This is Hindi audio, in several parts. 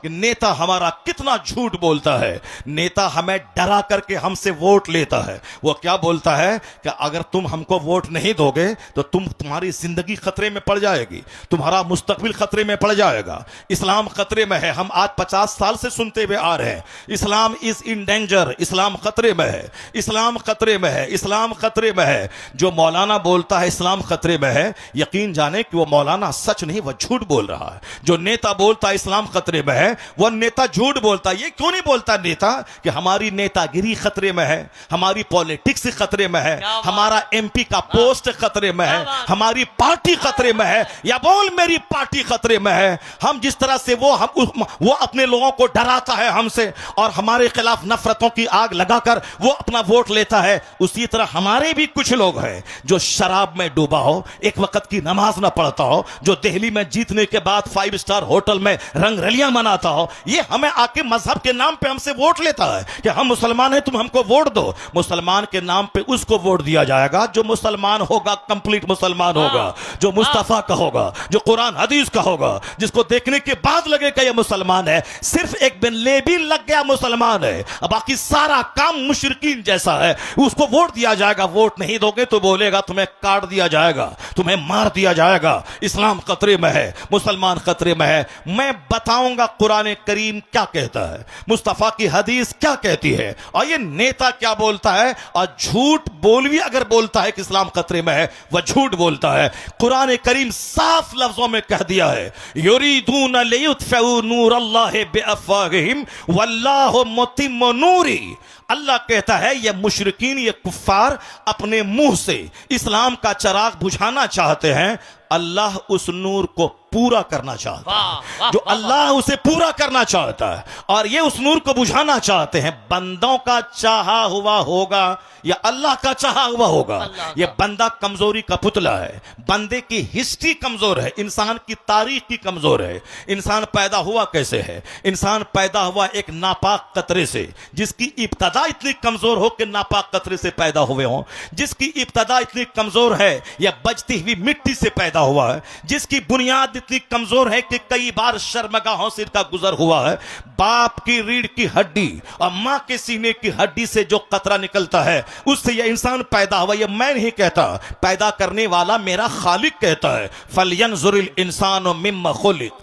कि नेता हमारा कितना झूठ बोलता है। नेता हमें डरा करके हमसे वोट लेता है। वो क्या बोलता है कि अगर तुम हमको वोट नहीं दोगे तो तुम्हारी जिंदगी खतरे में पड़ जाएगी, तुम्हारा मुस्तकबिल खतरे में पड़ जाएगा, इस्लाम खतरे में है। हम आज 50 साल से सुनते हुए आ रहे हैं, इस्लाम इज इन डेंजर, इस्लाम खतरे में है, इस्लाम खतरे में है, इस्लाम खतरे में है। जो मौलाना बोलता है इस्लाम खतरे में है, यकीन जाने कि वो मौलाना सच नहीं, वह झूठ बोल रहा है। जो नेता बोलता है इस्लाम खतरे में है, वह नेता झूठ बोलता है। ये क्यों नहीं बोलता नेता कि हमारी नेतागिरी खतरे में है, हमारी पॉलिटिक्स खतरे में है, हमारा एमपी का पोस्ट खतरे में है, हमारी पार्टी खतरे में है, या बोल मेरी पार्टी खतरे में है। हम जिस तरह से वो अपने लोगों को डराता है हमसे और हमारे खिलाफ नफरतों की आग लगाकर वो अपना वोट लेता है, उसी तरह हमारे भी कुछ लोग हैं जो शराब में डूबा हो, एक वक्त की नमाज ना पढ़ता हो, जो दिल्ली में जीतने के बाद 5 स्टार होटल में रंगरलियां मनाता हो, ये हमें आके मजहब के नाम पे हमसे वोट लेता है कि हम मुसलमान हैं, तुम हमको वोट दो। मुसलमान के नाम पे उसको वोट दिया जाएगा जो मुसलमान होगा, कंप्लीट मुसलमान होगा, जो मुस्तफा का होगा, जो कुरान हदीस का होगा, जिसको देखने के बाद लगेगा ये मुसलमान है। सिर्फ एक बिन लेबी लग गया मुसलमान है, बाकी सारा काम मुशरिकीन जैसा है, उसको वोट दिया जाएगा। वोट नहीं दोगे तो बोलेगा तुम्हें काट दिया जाएगा, तुम्हें मार दिया जाएगा। इस्लाम खतरे में है, मुसलमान खतरे में है। मैं बताऊंगा कुरान करीम क्या कहता है, मुस्तफा की हदीस क्या कहती है, और ये नेता क्या बोलता है। और झूठ बोलवी अगर बोलता है कि इस्लाम खतरे में है, वह झूठ बोलता है। कुरान करीम साफ लफ्जों में कह दिया है, युरीदून लियुत्फिउ नूरल्लाहि बिअफ़वाहिहिम वल्लाहु मुतिम्मु नूरी। अल्लाह कहता है ये मुशरिकीन, ये कुफ्फार अपने मुंह से इस्लाम का चिराग बुझाना चाहते हैं, अल्लाह उस नूर को पूरा करना चाहता है। जो अल्लाह उसे पूरा करना चाहता है और ये उस नूर को बुझाना चाहते हैं। बंदों का चाहा हुआ होगा या अल्लाह का चाहा हुआ होगा। ये बंदा कमजोरी का पुतला है, बंदे की हिस्ट्री कमजोर है, इंसान की तारीख की कमजोर है। इंसान पैदा हुआ कैसे है? इंसान पैदा हुआ एक नापाक कतरे से, जिसकी इब्तदा इतनी कमजोर हो कि नापाक कतरे से पैदा हुए हों, जिसकी इब्तदा इतनी कमजोर है या बजती हुई मिट्टी से पैदा हुआ है, जिसकी बुनियाद इतनी कमजोर है कि कई बार शर्मगाहों से इसका गुजर हुआ है। बाप की रीढ़ की हड्डी और मां के सीने की हड्डी से जो कतरा निकलता है, उससे यह इंसान पैदा हुआ। यह मैं नहीं कहता, पैदा करने वाला मेरा खालिक कहता है। फलयंजुरिल इंसानु मिम्मा खुलिक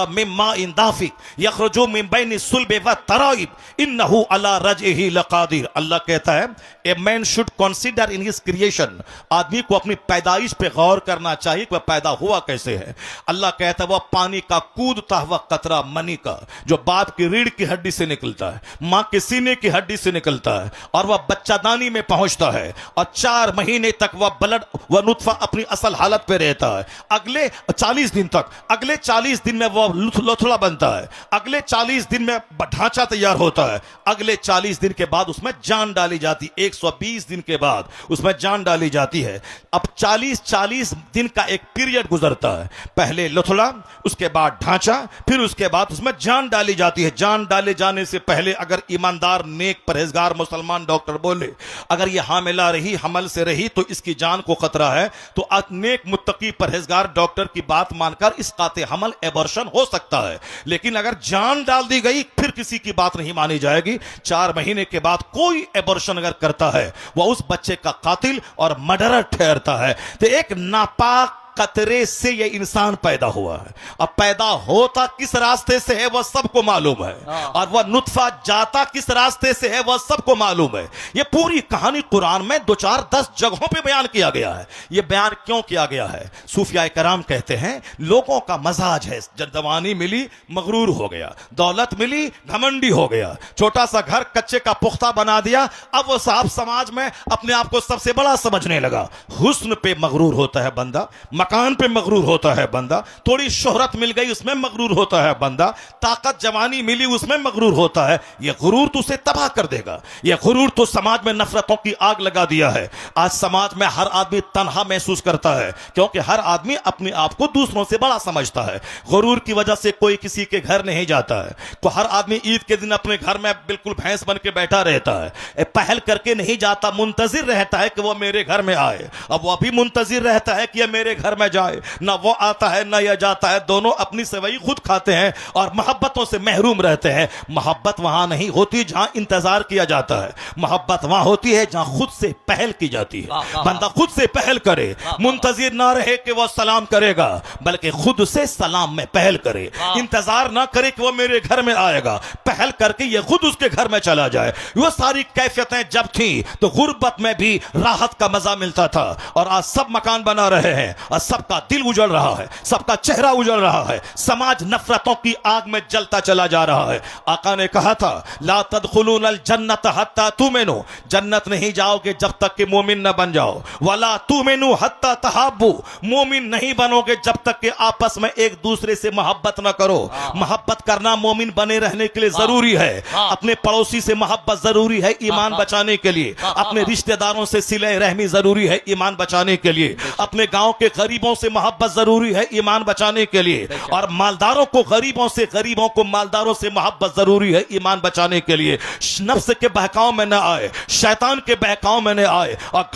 मिम्मा इन दाफिक यखरुजु मिन बैनि सुल्बि व तराइब इन्नहु अला रजइही लकादिर। अल्लाह कहता है a man should consider in his creation. आदमी को अपनी पैदाइश पे गौर करना चाहिए कि वह पैदा हुआ कैसे है। अल्लाह कहता है वह पानी का कूदता हुआ कतरा मनी का, जो बाप की रीढ़ की हड्डी से निकलता है, मां के सीने की हड्डी से निकलता है, और वह बच्चादानी में पहुंचता है, और 4 महीने तक वह नुत्फा अपनी असल हालत पे रहता है। अगले 40 दिन तक, अगले 40 दिन में वह लोथड़ा बनता है, अगले 40 दिन में ढांचा तैयार होता है, अगले 40 दिन के बाद उसमें जान डाली जाती, 120 दिन के बाद उसमें जान डाली जाती है। अब 40 दिन का एक पीरियड गुजरता है, पहले लोथड़ा, उसके बाद ढांचा, फिर उसके बाद उसमें जान डाली जाती है। जान डाले जाने से पहले अगर ईमानदार नेक परहेजगार मुसलमान डॉक्टर बोले अगर यह हामिला रही, हमल से रही तो इसकी जान को खतरा है, तो नेक मुत्तकी परहेजगार डॉक्टर की बात मानकर इस काते हमल एबॉर्शन हो सकता है। लेकिन अगर जान डाल दी गई फिर किसी की बात नहीं मानी जाएगी। 4 महीने के बाद कोई एबॉर्शन अगर करता है वह उस बच्चे का कातिल और मर्डरर ठहरता है। तो एक नापाक कतरे से ये इंसान पैदा हुआ है। अब पैदा होता किस रास्ते से है वह सबको मालूम है, और वह नुत्फा जाता किस रास्ते से है वह सबको मालूम है। ये पूरी कहानी कुरान में 2, 4, 10 जगहों पे बयान किया गया है। ये बयान क्यों किया गया है? सूफिया कराम कहते हैं लोगों का मजाज है, जवानी मिली मगरूर हो गया, दौलत मिली घमंडी हो गया, छोटा सा घर कच्चे का पुख्ता बना दिया, अब वो साहब समाज में अपने आप को सबसे बड़ा समझने लगा। हुस्न पे मगरूर होता है बंदा, मकान पे मगरूर होता है बंदा, थोड़ी शोहरत मिल गई उसमें मगरूर होता है बंदा, ताकत जवानी मिली उसमें मगरूर होता है। यह गुरूर तो उसे तबाह कर देगा। यह गुरूर तो समाज में नफरतों की आग लगा दिया है। आज समाज में हर आदमी तन्हा महसूस करता है क्योंकि हर आदमी अपने आप को दूसरों से बड़ा समझता है। गुरूर की वजह से कोई किसी के घर नहीं जाता है। तो हर आदमी ईद के दिन अपने घर में बिल्कुल भैंस बन के बैठा रहता है, पहल करके नहीं जाता, मुंतजिर रहता है कि वह मेरे घर में आए। अब वह भी मुंतजिर रहता है कि यह मेरे घर घर में जाए, ना वो आता है ना यह जाता है, दोनों अपनी सेवई खुद खाते हैं और मोहब्बतों से महरूम रहते हैं। मोहब्बत वहां नहीं होती जहां इंतजार किया जाता है, मोहब्बत वहां होती है जहां खुद से पहल की जाती है। बंदा खुद से पहल करे, मुंतजिर ना रहे कि वह सलाम करेगा, बल्कि खुद से सलाम में पहल करे, इंतजार ना करे कि वह मेरे घर में आएगा, पहल करके यह खुद उसके घर में चला जाए। वह सारी कैफियतें जब थी तो गुर्बत में भी राहत का मजा मिलता था, और आज सब मकान बना रहे हैं और सबका दिल उजड़ रहा है, सबका चेहरा उजड़ रहा है, समाज नफरतों की आग में जलता चला जा रहा है। आका ने कहा था ला तदखुलूनल जन्नत हत्ता तुमिनू, जन्नत नहीं जाओगे जब तक कि मोमिन न बन जाओ, वला तुमिनू हत्ता तहाब्बू, मोमिन नहीं बनोगे जब तक कि आपस में एक दूसरे से मोहब्बत न करो। मोहब्बत करना मोमिन बने रहने के लिए जरूरी है। अपने पड़ोसी से मोहब्बत जरूरी है ईमान बचाने के लिए, अपने रिश्तेदारों से सिले रहमी जरूरी है ईमान बचाने के लिए, अपने गांव के गरीबों से मोहब्बत जरूरी है ईमान बचाने के लिए, और मालदारों को गरीबों से, गरीबों को मालदारों से मोहब्बत जरूरी है ईमान बचाने के लिए। नफ्स के बहकाव में न आए, शैतान के बहकाव में न आए, और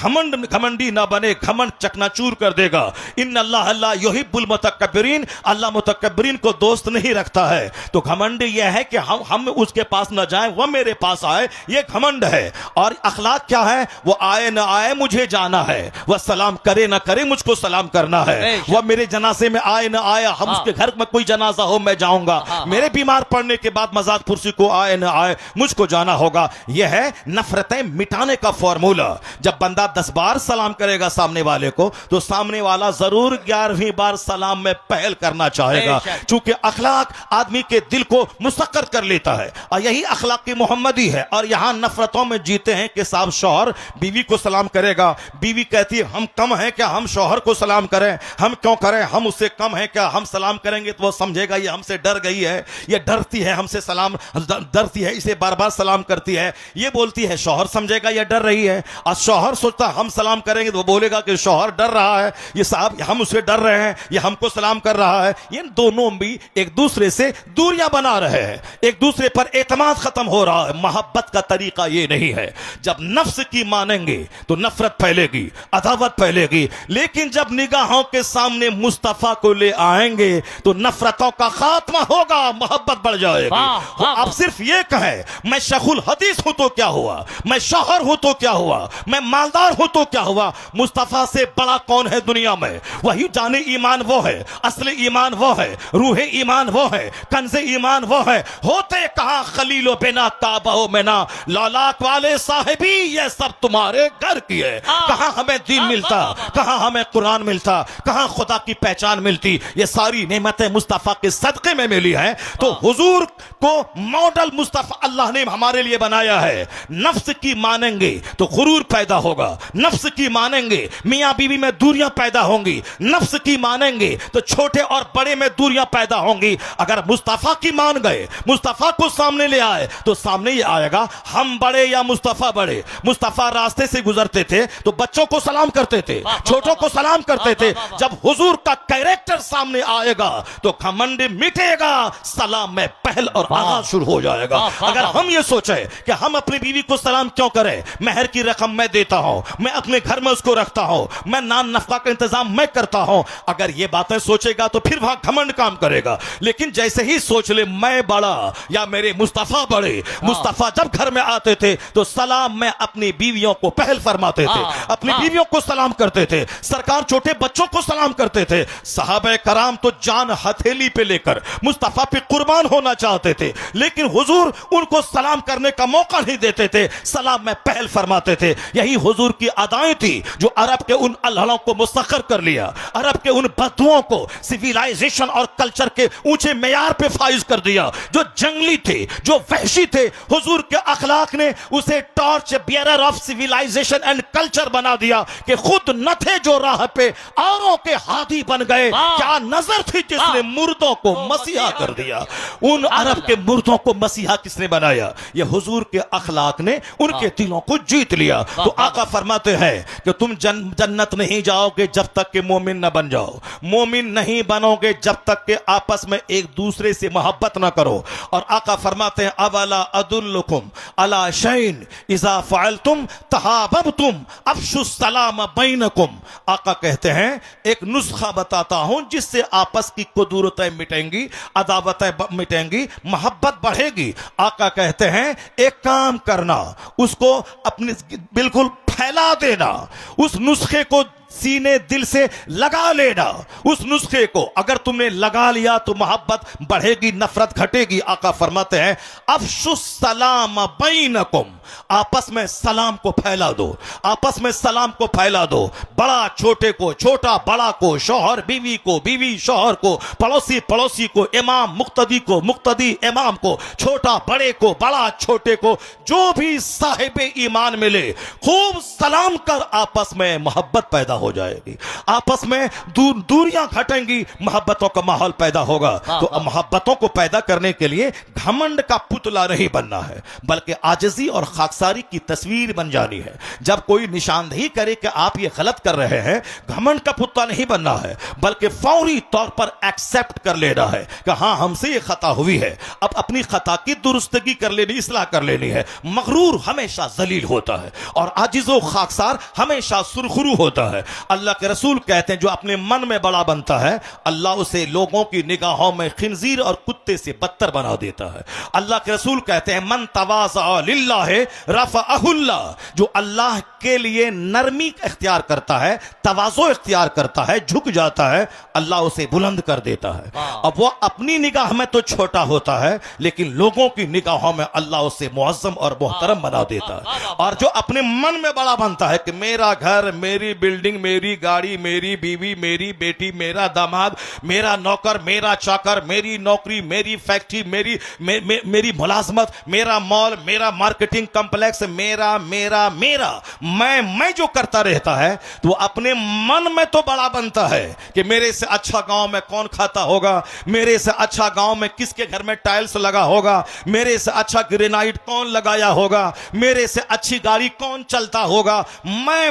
घमंडी ना बने, घमंड चकनाचूर कर देगा। इन अल्लाह युहिब्बुल मुतकब्बिरीन, अल्लाह मुतकब्बिरीन को दोस्त नहीं रखता है। तो घमंड यह है कि हम उसके पास न जाएं, वह मेरे पास आए, यह घमंड है। और अखलाक क्या है? वो आए ना आए मुझे जाना है, वह सलाम करे ना करे मुझको सलाम करना है, वह मेरे जनाजे में आए ना आए, हम उसके घर में कोई जनाजा हो मैं जाऊंगा, मेरे बीमार पड़ने के बाद मजाक फुर्सी को आए ना आए मुझको जाना होगा। यह है नफरतें मिटाने का फॉर्मूला। जब बंदा 10 बार सलाम करेगा सामने वाले को, तो सामने वाला जरूर 11वीं बार सलाम में पहल करना चाहेगा, चूंकि अखलाक आदमी के दिल को मुसक्कर कर लेता है, और यही अखलाक की मोहम्मदी है। और यहां नफरतों में जीते हैं कि साहब शौहर बीवी को सलाम करेगा, बीवी कहती है हम कम हैं क्या हम शौहर को सलाम करें, हम क्यों करें, हम उससे कम हैं क्या, हम सलाम करेंगे तो वो समझेगा ये हमसे डर गई है, ये डरती है हमसे सलाम, डरती है इसे बार बार सलाम करती है, ये बोलती है शौहर समझेगा ये डर रही है। और शौहर सोचता हम सलाम करेंगे तो वो बोलेगा कि शौहर डर रहा है, ये साहब हम उससे डर रहे हैं, ये हमको सलाम कर रहा है। ये दोनों भी एक दूसरे से दूरियां बना रहे हैं, एक दूसरे पर एतमाद खत्म हो रहा है। मोहब्बत का तरीका ये नहीं है। जब नफ्स की मानेंगे तो नफरत फैलेगी, अदावत फैलेगी, लेकिन जब निगाहों के सामने मुस्तफा को ले आएंगे तो नफरतों का खात्मा होगा, मोहब्बत बढ़ जाएगी। अब सिर्फ ये कहें मैं शेखुल हदीस हूं तो क्या हुआ, मैं शौहर हूं तो क्या हुआ, मैं मालदार हूं तो क्या हुआ, मुस्तफा से बड़ा कौन है दुनिया में? वही जाने ईमान वो है, असली ईमान वो है, रूहे ईमान वो है, कंज़े ईमान वो है। होते कहां खलीलो बिना काबो में ना, लौलाक वाले साहिबी ये सब तुम्हारे घर की है। कहां हमें दीन मिलता, कहां हमें कुरान मिलता, कहां खुदा की पहचान मिलती। ये सारी नेमतें मुस्तफा के सदके में मिली हैं। तो हुजूर को मॉडल मुस्तफा अल्लाह ने हमारे लिए बनाया है। नफ्स की मानेंगे तो गुरूर पैदा होगा, नफ्स की मानेंगे मियां बीवी में दूरियां पैदा होंगी, नफ्स की मानेंगे तो छोटे और बड़े में दूरियां पैदा होंगी। अगर मुस्तफा की मान गए, मुस्तफा को सामने ले आए, तो सामने ये आएगा हम बड़े या मुस्तफा बड़े। मुस्तफा रास्ते से गुजरते थे तो बच्चों को सलाम करते थे, छोटों को सलाम करते थे। जब हुजूर का कैरेक्टर सामने आएगा तो घमंड मिटेगा, सलाम में पहल और आगाज शुरू हो जाएगा। अगर हम ये सोचे कि हम अपनी बीवी को सलाम क्यों करें, महर की रकम मैं देता हूं, मैं अपने घर में उसको रखता हूं, मैं नान नफका का इंतजाम मैं करता हूं, अगर ये बातें सोचेगा तो फिर वहां घमंड काम करेगा। लेकिन जैसे ही सोच ले मैं बड़ा या मेरे मुस्तफा बड़े, मुस्तफा जब घर में आते थे तो सलाम में अपनी बीवियों को पहल फरमाते थे, अपनी बीवियों को सलाम करते थे, सरकार छोटे बच्चों को सलाम करते थे। सहाबे कराम तो जान हथेली पे लेकर मुस्तफा पे कुर्बान होना चाहते थे, लेकिन हुजूर उनको सलाम करने का मौका नहीं देते थे, सलाम में पहल फरमाते थे। यही हुजूर की अदाएं थी जो अरब के उन अल्लाहों को मुस्तखर कर लिया, अरब के उन बदुओं को सिविलाइजेशन और कल्चर के ऊंचे मेयार पे फाइज कर दिया। जो जंगली थे, जो वहशी थे, हुजूर के अखलाक ने उसे torch bearer of civilisation and culture बना दिया कि खुद न थे जो राह पे औरों के हादी बन गए। क्या नजर थी जिसने मुर्दों को मसीहा कर दिया। उन अरब के मुर्दों को मसीहा किसने बनाया? ये हुजूर के अखलाक ने उनके दिलों को जीत लिया। तो आका फरमाते हैं कि तुम जन्नत नहीं जाओगे जब तक कि मोमिन न बन जाओ, मोमिन नहीं बनोगे जब तक कि आपस में एक दूसरे से मोहब्बत न करो। और आका फरमाते हैं अवला अदुल्लुकुम अला शैइन इज़ा फ़अलतुम तहाबबतुम अफ़शु सलाम बैनकुम। आका कहते हैं हैं एक नुस्खा बताता हूं जिससे आपस की कुदूरतें मिटेंगी, अदावतें मिटेंगी, मोहब्बत बढ़ेगी। आका कहते हैं एक काम करना, उसको अपनी बिल्कुल फैला देना, उस नुस्खे को सीने दिल से लगा लेना। उस नुस्खे को अगर तुमने लगा लिया तो मोहब्बत बढ़ेगी, नफरत घटेगी। आका फरमाते हैं अफशुस सलाम बैनकुम, आपस में सलाम को फैला दो, आपस में सलाम को फैला दो। बड़ा छोटे को, छोटा बड़ा को, शौहर बीवी को, बीवी शौहर को, पड़ोसी पड़ोसी को, इमाम मुक्तदी को, मुक्तदी इमाम को, छोटा बड़े को, बड़ा छोटे को, जो भी साहिब ईमान मिले खूब सलाम कर, आपस में मोहब्बत पैदा हो जाएगी, आपस में दूरियां घटेंगी, मोहब्बतों का माहौल पैदा होगा। तो मोहब्बतों को पैदा करने के लिए घमंड का पुतला नहीं बनना है, बल्कि आजिज़ी और खाकसारी की तस्वीर बन जानी है। जब कोई निशानदेही करे कि आप ये गलत कर रहे हैं, घमंड का पुतला नहीं बनना है, बल्कि फौरी तौर पर एक्सेप्ट कर लेना है कि हाँ हमसे ये खता हुई है, अब अपनी खता की दुरुस्तगी कर लेनी, इस्लाह कर लेनी है। मगरूर हमेशा जलील होता है और आजिज़ो खाकसार हमेशा सुरखरू होता है। अल्लाह के रसूल कहते हैं जो अपने मन में बड़ा बनता है, अल्लाह उसे लोगों की निगाहों में खिंजीर और कुत्ते से बदतर बना देता है। अल्लाह के रसूल कहते हैं मन तवाज़ा लिल्लाह रफ़अहुल्लाह, जो अल्लाह के लिए नरमी इख्तियार करता है, तवाज़ो इख्तियार करता है, झुक जाता है, अल्लाह उसे बुलंद कर देता है। अब वो अपनी निगाह में तो छोटा होता है, लेकिन लोगों की निगाहों में अल्लाह उसे मुअज़्ज़म और मोहतरम बना देता है। और जो अपने मन में बड़ा बनता है कि मेरा घर, मेरी बिल्डिंग, मेरी गाड़ी, मेरी बीवी, मेरी बेटी, मेरा दामाद, मेरा नौकर, मेरा चाकर, मेरी नौकरी, मेरी फैक्ट्री, मेरी मुलाजमत, मेरा मॉल, मेरा मार्केटिंग कॉम्प्लेक्स, मेरा मेरा मेरा, मैं जो करता रहता है, तो अपने मन में तो बड़ा बनता है कि मेरे से अच्छा गांव में कौन खाता होगा, मेरे से अच्छा गांव में किसके घर में टाइल्स लगा होगा, मेरे से अच्छा ग्रेनाइट कौन लगाया होगा, मेरे से अच्छी गाड़ी कौन चलता होगा। मैं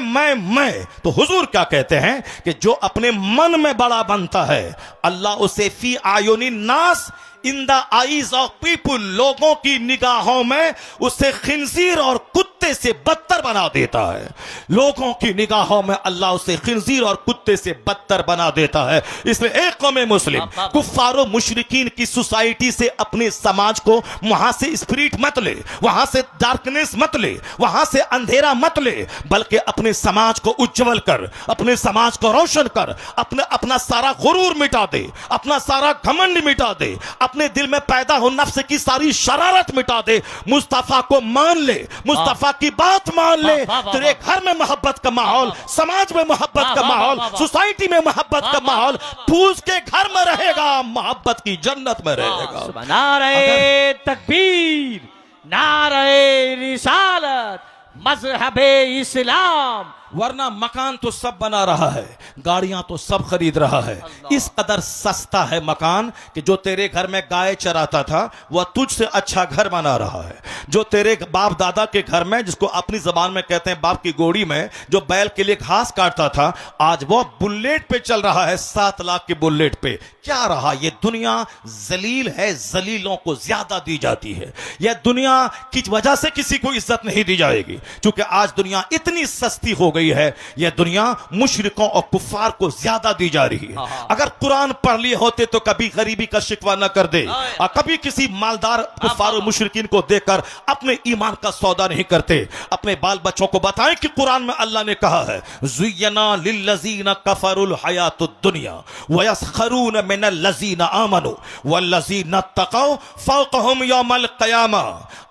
तो हुजूर क्या कहते हैं कि जो अपने मन में बड़ा बनता है, अल्लाह उसे फी आयुनि नास, in the eyes of people, लोगों की निगाहों में उसे खिंजीर और कुत्ते से बदतर बना देता है। लोगों की निगाहों में अल्लाह उसे खिंजीर और कुत्ते से बदतर बना देता है। इसलिए एक कौम मुस्लिम कुफ्फारो मुशरिकीन की सोसाइटी से अपने समाज को वहां से स्पिरिट मत ले, वहां से डार्कनेस मत ले, वहां से अंधेरा मत ले, बल्कि अपने समाज को उज्जवल कर, अपने समाज को रोशन कर, अपना सारा गुरूर मिटा दे, अपना सारा घमंड मिटा दे, अपने दिल में पैदा हो नफ्स की सारी शरारत मिटा दे, मुस्तफा को मान ले, मुस्तफा की बात मान ले। तेरे घर में मोहब्बत का माहौल, समाज में मोहब्बत का माहौल, सोसाइटी में मोहब्बत का माहौल, तू उसके घर में रहेगा, मोहब्बत की जन्नत में रहेगा। नारे तकबीर, नारे रिसालत, मज़हबे इस्लाम। वरना मकान तो सब बना रहा है, गाड़ियां तो सब खरीद रहा है, इस कदर सस्ता है मकान कि जो तेरे घर में गाय चराता था वह तुझसे अच्छा घर बना रहा है। जो तेरे बाप दादा के घर में, जिसको अपनी जबान में कहते हैं बाप की गोड़ी में, जो बैल के लिए घास काटता था, आज वो बुलेट पे चल रहा है, 7 लाख के बुलेट पे। क्या रहा? ये दुनिया जलील है, जलीलों को ज्यादा दी जाती है। यह दुनिया की वजह से किसी को इज्जत नहीं दी जाएगी, क्योंकि आज दुनिया इतनी सस्ती हो गई है। यह दुनिया मुशरिकों और कुफ्फार को ज्यादा दी जा रही है। अगर कुरान पढ़ लिए होते तो कभी गरीबी का शिकवा न कर दे, और कभी किसी मालदार कुफ्फार और मुशरिकीन को देखकर अपने ईमान का सौदा नहीं करते। अपने बाल बच्चों को बताएं कि कुरान में अल्लाह ने कहा है ज़ुय्यना लिल्लज़ीना कफ़रुल हयातुद दुनिया व यस्खरून मिनल लज़ीना आमनू वल्लज़ीना तक़ौ फ़ौक़हुम यौमल क़यामा।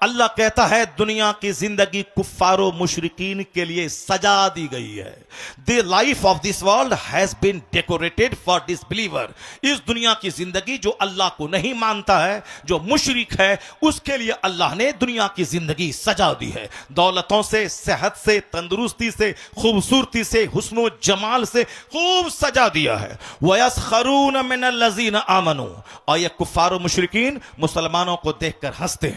अल्लाह कहता है दुनिया की जिंदगी कुफ्फारों मुशरिकीन के लिए सजा दी गई है। The life of this world has been decorated for disbeliever. इस दुनिया की जिंदगी जो अल्लाह को नहीं मानता है, जो मुशरिक है, उसके लिए अल्लाह ने दुनिया की जिंदगी सजा दी है। दौलतों से, सेहत से, तंदुरुस्ती से, खूबसूरती से, हुस्नो जमाल से खूब सजा दिया है। वयस्खरून मिनल लज़ीना आमनू, और ये कुफ्फार और मुशरिकीन मुसलमानों को देखकर हंसते हैं।